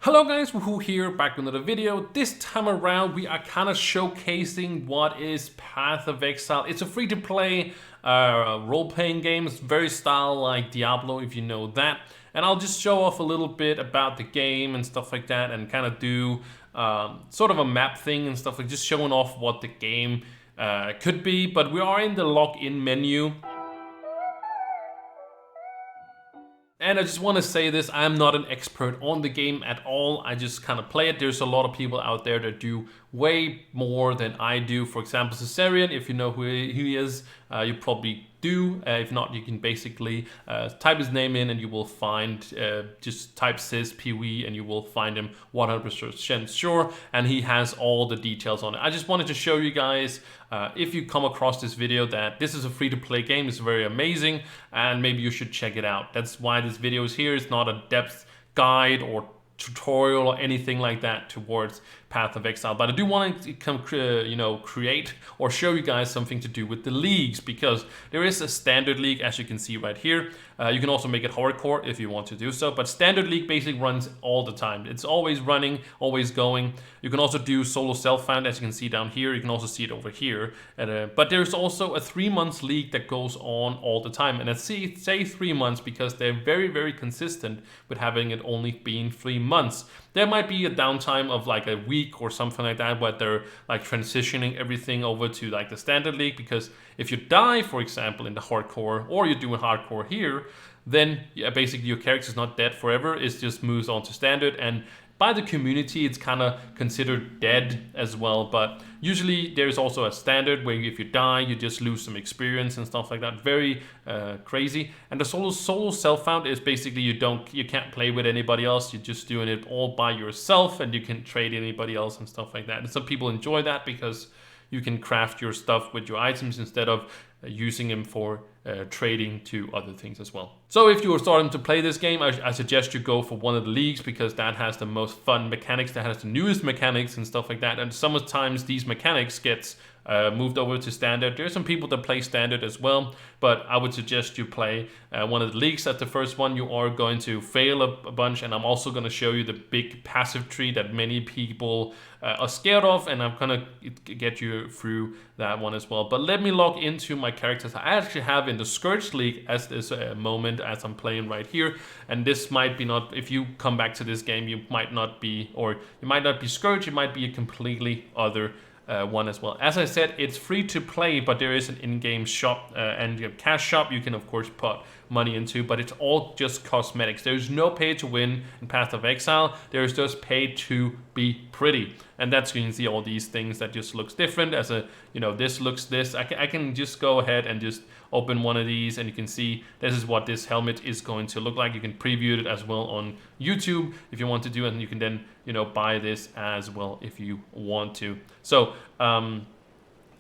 Hello guys, Wahoo here, back with another video. This time around we are kind of showcasing what is Path of Exile. It's a free-to-play role-playing game. It's very style like Diablo, if you know that. And I'll just show off a little bit about the game and stuff like that, and kind of do sort of a map thing and stuff, like just showing off what the game could be. But we are in the login menu. And I just want to say this, I'm not an expert on the game at all. I just kind of play it. There's a lot of people out there that do way more than I do. For example, Caesarion, if you know who he is, you probably do. If not, you can basically type his name in and you will find, just type Cis PW and you will find him 100% sure. And he has all the details on it. I just wanted to show you guys, if you come across this video, that this is a free-to-play game. It's very amazing and maybe you should check it out. That's why this video is here. It's not a depth guide or tutorial or anything like that towards Path of Exile, but I do want to come create or show you guys something to do with the leagues, because there is a standard league, as you can see right here. You can also make it hardcore if you want to do so, but standard league basically runs all the time. It's always running, always going. You can also do solo self-found, as you can see down here. You can also see it over here, but there's also a 3-month league that goes on all the time, and I say 3 months because they're very consistent with having it only being 3 months. There might be a downtime of like a week or something like that, where they're like transitioning everything over to like the standard league, because if you die, for example, in the hardcore, or you're doing hardcore here, then basically your character is not dead forever. It just moves on to standard, and by the community it's kind of considered dead as well. But usually there's also a standard where if you die you just lose some experience and stuff like that. Very crazy. And the solo self-found is basically you can't play with anybody else. You're just doing it all by yourself, and you can trade anybody else and stuff like that. And some people enjoy that because you can craft your stuff with your items instead of using them for trading to other things as well. So if you are starting to play this game, I suggest you go for one of the leagues, because that has the most fun mechanics, that has the newest mechanics and stuff like that. And sometimes these mechanics gets moved over to standard. There's some people that play standard as well, but I would suggest you play one of the leagues. At the first one, you are going to fail a bunch, and I'm also going to show you the big passive tree that many people are scared of, and I'm gonna get you through that one as well. But let me log into my characters I actually have in the Scourge League as this moment as I'm playing right here. And this might be not, if you come back to this game, you might not be, or you might not be Scourge, it might be a completely other one as well. As I said, it's free to play, but there is an in-game shop and a cash shop you can of course put money into, but it's all just cosmetics. There's no pay to win in Path of Exile. There's just pay to be pretty, and that's, you can see all these things that just looks different. As a, this looks this. I can just go ahead and just open one of these, and you can see this is what this helmet is going to look like. You can preview it as well on YouTube if you want to do it, and you can then buy this as well if you want to. So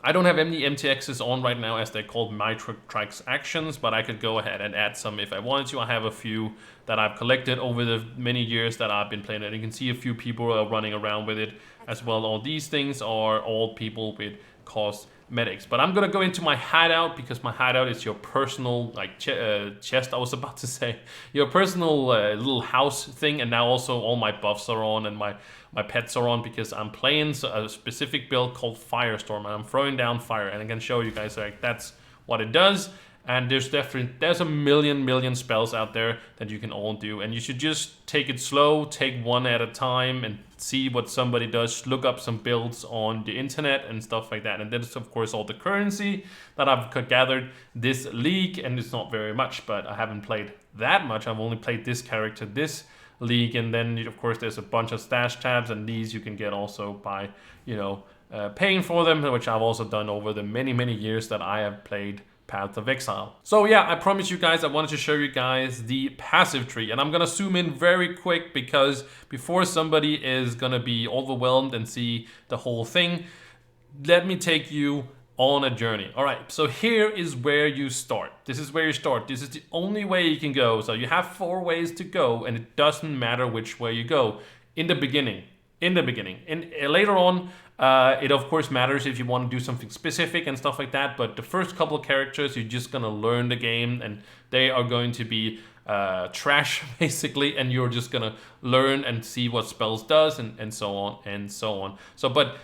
I don't have any MTXs on right now, as they're called microtransactions, but I could go ahead and add some if I wanted to. I have a few that I've collected over the many years that I've been playing it. You can see a few people are running around with it as well. All these things are all people with cosmetics. But I'm gonna go into my hideout, because my hideout is your personal chest, I was about to say, your personal little house thing. And now also all my buffs are on, and my pets are on, because I'm playing a specific build called Firestorm, and I'm throwing down fire. And I can show you guys, like, that's what it does. And there's a million spells out there that you can all do, and you should just take it slow, take one at a time, and see what somebody does. Look up some builds on the internet and stuff like that. And then, of course, all the currency that I've gathered this league, and it's not very much, but I haven't played that much. I've only played this character this league, and then of course there's a bunch of stash tabs, and these you can get also by paying for them, which I've also done over the many years that I have played Path of Exile. So yeah, I promise you guys, I wanted to show you guys the passive tree, and I'm gonna zoom in very quick, because before somebody is gonna be overwhelmed and see the whole thing, let me take you on a journey. All right, so here is where you start. This is where you start. This is the only way you can go. So you have 4 ways to go, and it doesn't matter which way you go. In the beginning. And later on, it of course matters if you want to do something specific and stuff like that. But the first couple of characters, you're just gonna learn the game, and they are going to be trash basically, and you're just gonna learn and see what spells does and so on and so on. So, but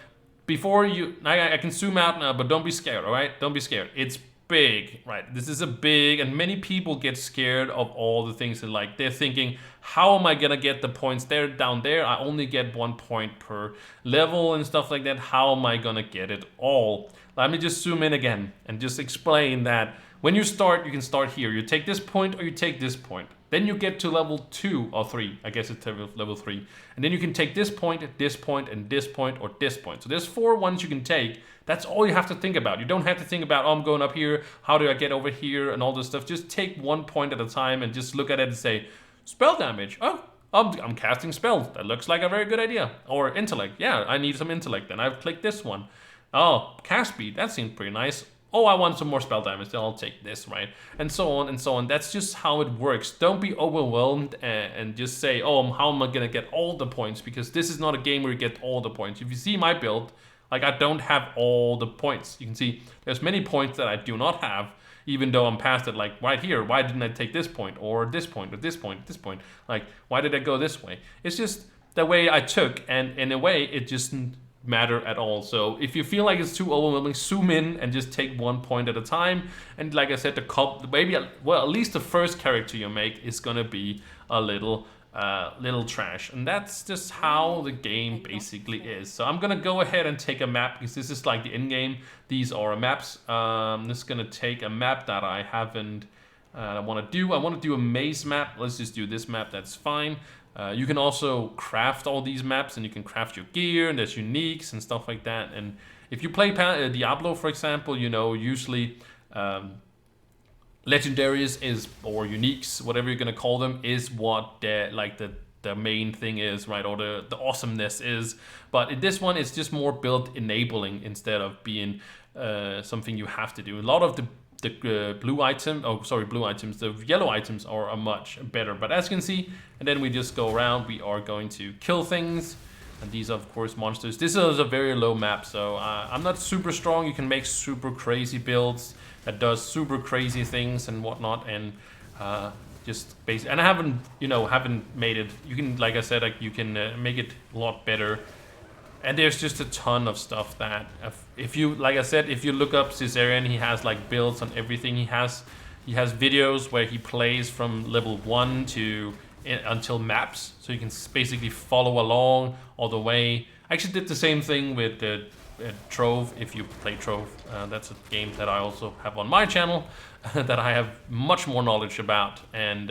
before you, I can zoom out now, but don't be scared, all right? Don't be scared. It's big, right? This is a big, and many people get scared of all the things that, like, they're thinking, how am I gonna get the points there down there? I only get 1 point per level and stuff like that. How am I gonna get it all? Let me just zoom in again and just explain that when you start, you can start here. You take this point or you take this point. Then you get to level 2 or 3. I guess it's level 3. And then you can take this point, and this point, and this point, or this point. So there's 4 ones you can take. That's all you have to think about. You don't have to think about, oh, I'm going up here. How do I get over here? And all this stuff. Just take 1 point at a time and just look at it and say, spell damage. Oh, I'm casting spells. That looks like a very good idea. Or intellect. Yeah, I need some intellect. Then I've clicked this one. Oh, cast speed. That seems pretty nice. Oh, I want some more spell damage, then I'll take this, right? And so on and so on. That's just how it works. Don't be overwhelmed and just say, oh, how am I gonna get all the points? Because this is not a game where you get all the points. If you see my build, like, I don't have all the points. You can see there's many points that I do not have, even though I'm past it, like right here. Why didn't I take this point, or this point, or this point, this point? Like, why did I go this way? It's just the way I took, and in a way, it just matter at all. So if you feel like it's too overwhelming, zoom in and just take 1 point at a time. And like I said, maybe, well, at least the first character you make is gonna be a little trash, and that's just how the game basically is. So I'm gonna go ahead and take a map, because this is like the end game. These are maps. I'm just gonna take a map that I haven't I want to do a maze map. Let's just do this map. That's fine. You can also craft all these maps, and you can craft your gear, and there's uniques and stuff like that. And if you play Diablo, for example, you know, usually legendaries is, or uniques, whatever you're gonna call them, is what the main thing is, right? Or the awesomeness is. But in this one, it's just more build enabling instead of being something you have to do. A lot of the blue items, the yellow items are much better. But as you can see, and then we just go around, we are going to kill things. And these are, of course, monsters. This is a very low map, so I'm not super strong. You can make super crazy builds that does super crazy things and whatnot, and just basically. And I haven't made it. You can, like I said, you can make it a lot better. And there's just a ton of stuff that, if you, like I said, if you look up Caesarian, he has like builds on everything. He has videos where he plays from level 1 to until maps, so you can basically follow along all the way. I actually did the same thing with Trove. If you play Trove, that's a game that I also have on my channel that I have much more knowledge about. And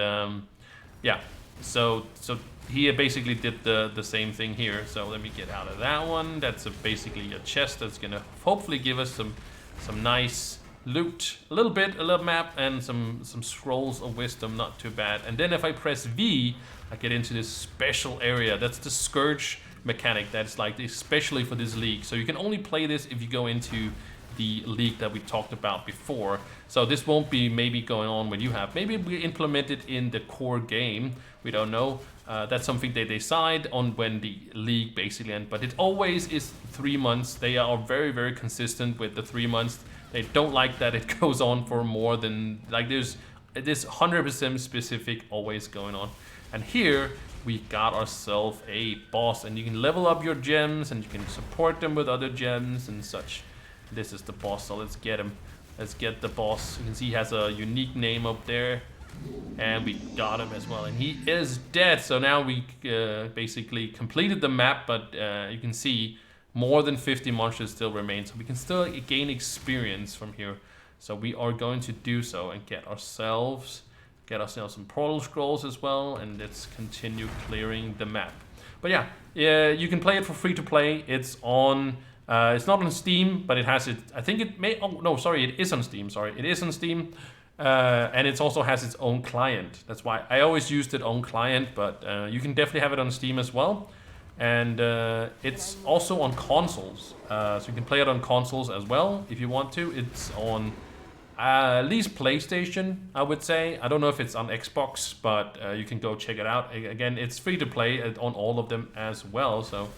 yeah, so he basically did the same thing here. So let me get out of that one. That's basically a chest that's gonna hopefully give us some nice loot, a little map, and some scrolls of wisdom. Not too bad. And then if I press V, I get into this special area. That's the Scourge mechanic. That's like especially for this league. So you can only play this if you go into the league that we talked about before. So this won't be maybe going on when you have. Maybe we implement it in the core game. We don't know. That's something they decide on when the league basically ends. But it always is 3 months. They are very, very consistent with the 3 months. They don't like that it goes on for more than, like, there's this 100% specific always going on. And here we got ourselves a boss, and you can level up your gems, and you can support them with other gems and such. This is the boss, so let's get him. Let's get the boss. You can see he has a unique name up there, and we got him as well. And he is dead. So now we basically completed the map, but you can see more than 50 monsters still remain. So we can still gain experience from here. So we are going to do so and get ourselves some portal scrolls as well, and let's continue clearing the map. But yeah, you can play it for free to play. It's on. It's not on Steam, but it has it. I think it may. Oh no, sorry, it is on Steam. Sorry, it is on Steam, and it also has its own client. That's why I always used its own client, but you can definitely have it on Steam as well. And it's also on consoles, so you can play it on consoles as well if you want to. It's on at least PlayStation, I would say. I don't know if it's on Xbox, but you can go check it out. Again, it's free to play on all of them as well, so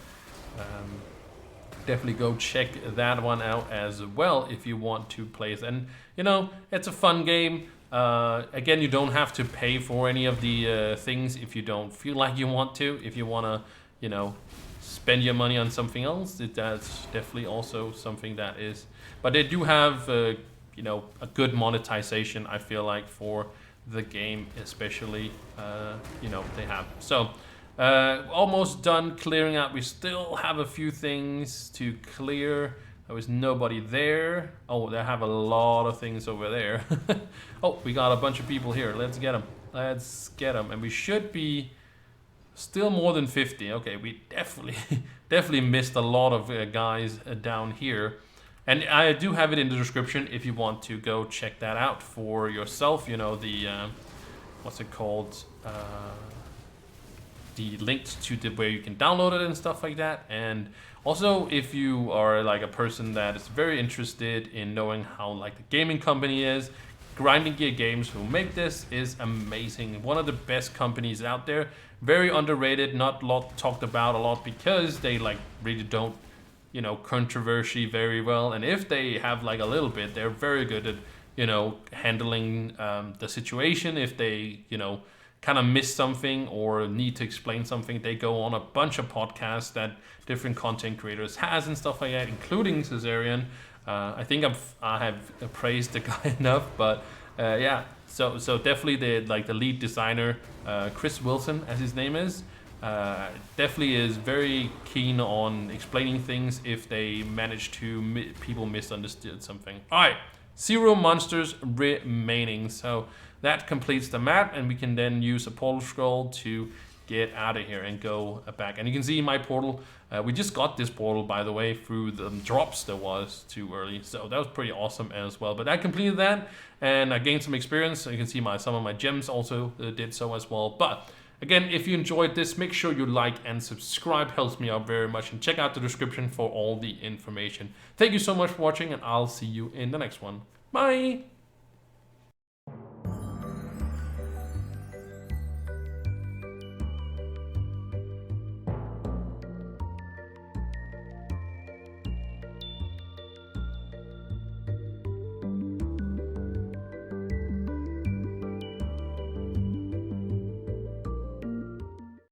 definitely go check that one out as well if you want to play it. And you know, it's a fun game. Again, you don't have to pay for any of the things if you don't feel like you want to. If you want to, you know, spend your money on something else, that's definitely also something that is. But they do have, you know, a good monetization, I feel like, for the game, especially, you know, they have. So, almost done clearing out. We still have a few things to clear. There was nobody there. Oh, they have a lot of things over there. Oh, we got a bunch of people here. Let's get them. Let's get them. And we should be still more than 50. Okay, we definitely, definitely missed a lot of guys down here. And I do have it in the description if you want to go check that out for yourself. You know, the, what's it called? The links to where you can download it and stuff like that. And also, if you are like a person that is very interested in knowing how like the gaming company is, Grinding Gear Games, who make this, is amazing. One of the best companies out there. Very underrated, not a lot talked about a lot because they like really don't, you know, controversy very well. And if they have like a little bit, they're very good at, you know, handling the situation. If they, you know, kind of miss something or need to explain something, they go on a bunch of podcasts that different content creators has and stuff like that, including Caesarian. I think I have praised the guy enough, but yeah. So definitely the lead designer, Chris Wilson, as his name is, definitely is very keen on explaining things if they manage to people misunderstood something. All right, 0 monsters remaining. So that completes the map, and we can then use a portal scroll to get out of here and go back. And you can see my portal. We just got this portal, by the way, through the drops that was too early. So that was pretty awesome as well. But I completed that, and I gained some experience. So you can see some of my gems also did so as well. But again, if you enjoyed this, make sure you like and subscribe. Helps me out very much. And check out the description for all the information. Thank you so much for watching, and I'll see you in the next one. Bye!